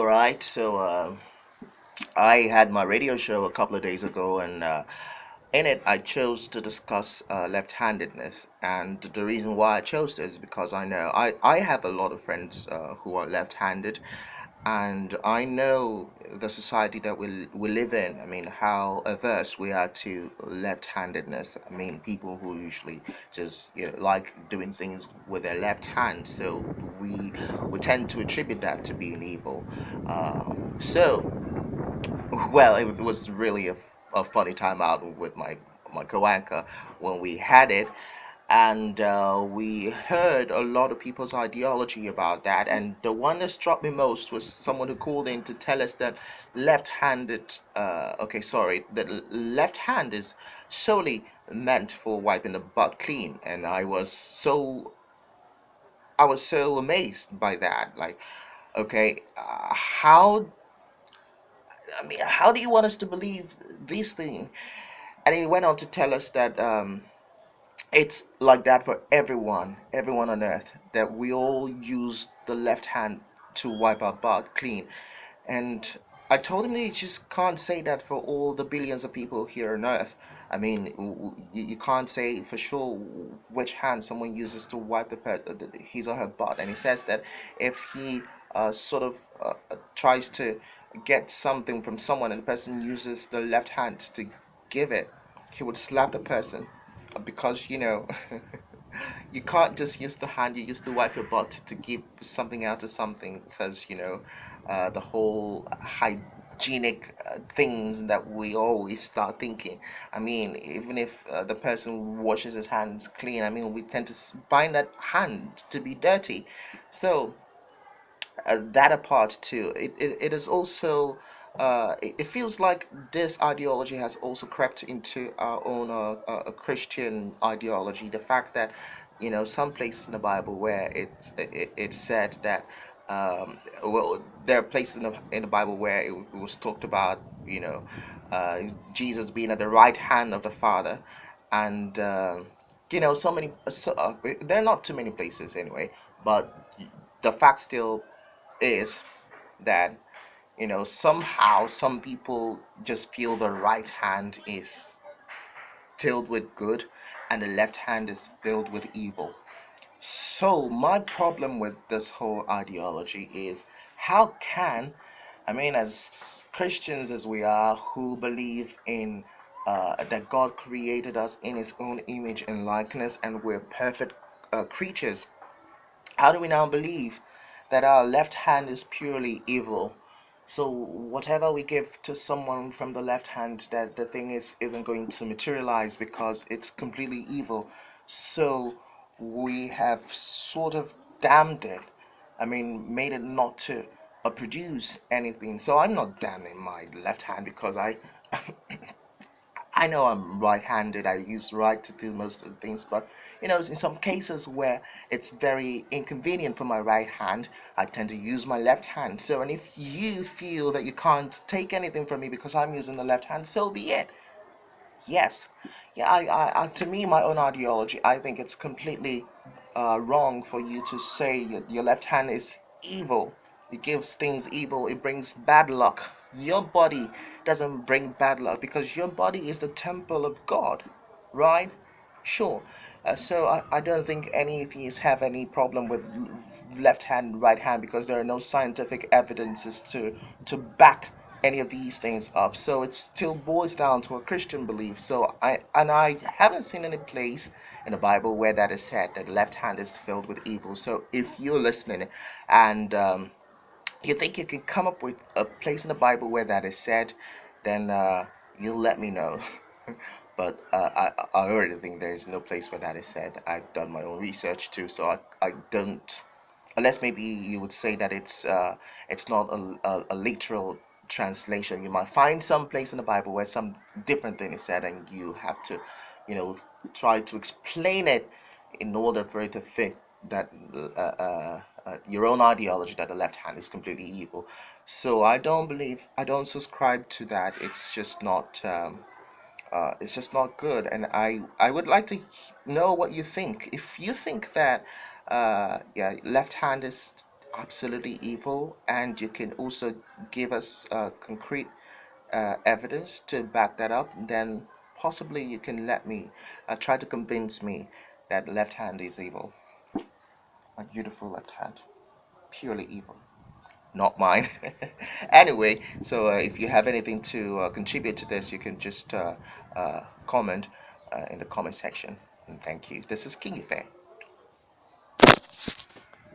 All right, so I had my radio show a couple of days ago, and in it, I chose to discuss left-handedness. And the reason why I chose this is because I know I have a lot of friends who are left-handed, and I know the society that we live in. I mean, how averse we are to left-handedness. I mean, people who usually just like doing things with their left hand. So we tend to attribute that to being evil. So well, it was really a funny time out with my co-anchor when we had it, and we heard a lot of people's ideology about that. And the one that struck me most was someone who called in to tell us that that left hand is solely meant for wiping the butt clean. And I was so amazed by that. Like, okay, how do you want us to believe this thing? And he went on to tell us that it's like that for everyone on earth, that we all use the left hand to wipe our butt clean. And I told him that you just can't say that for all the billions of people here on earth. I mean, you can't say for sure which hand someone uses to wipe his or her butt. And he says that if he tries to get something from someone and the person uses the left hand to give it, he would slap the person because you can't just use the hand you use to wipe your butt to give something out to something, because the whole hygienic things that we always start thinking. I mean, even if the person washes his hands clean, I mean, we tend to find that hand to be dirty. So that apart too, it is also it feels like this ideology has also crept into our own Christian ideology. The fact that some places in the Bible where it said that there are places in the Bible where it was talked about Jesus being at the right hand of the Father. And so many there are not too many places anyway, but the fact still is that somehow some people just feel the right hand is filled with good and the left hand is filled with evil. So my problem with this whole ideology is, how can, I mean, as Christians as we are, who believe in that God created us in his own image and likeness and we're perfect creatures, how do we now believe that our left hand is purely evil? So whatever we give to someone from the left hand, that the thing isn't going to materialize because it's completely evil. So we have sort of damned it. I mean, made it not to produce anything. So I'm not damning my left hand because I know I'm right-handed. I use right to do most of the things, but in some cases where it's very inconvenient for my right hand, I tend to use my left hand. So, and if you feel that you can't take anything from me because I'm using the left hand, so be it. Yes, yeah. To me, my own ideology, I think it's completely wrong for you to say your left hand is evil. It gives things evil. It brings bad luck. Your body doesn't bring bad luck because your body is the temple of God, right? Sure. So I don't think any of you have any problem with left hand, right hand, because there are no scientific evidences to back any of these things up. So it still boils down to a Christian belief. So I haven't seen any place in the Bible where that is said that the left hand is filled with evil. So if you're listening and you think you can come up with a place in the Bible where that is said, then you'll let me know. But I already think there's no place where that is said. I've done my own research too, so I don't. Unless maybe you would say that it's not a literal translation. You might find some place in the Bible where some different thing is said, and you have to, you know, try to explain it in order for it to fit that your own ideology that the left hand is completely evil. So I don't subscribe to that. It's just not good, and I would like to know what you think. If you think that yeah, left hand is absolutely evil, and you can also give us concrete evidence to back that up, then possibly you can let me try to convince me that left hand is evil. A beautiful left hand, purely evil, not mine. Anyway, so if you have anything to contribute to this, you can just comment in the comment section. And thank you. This is King Ifey.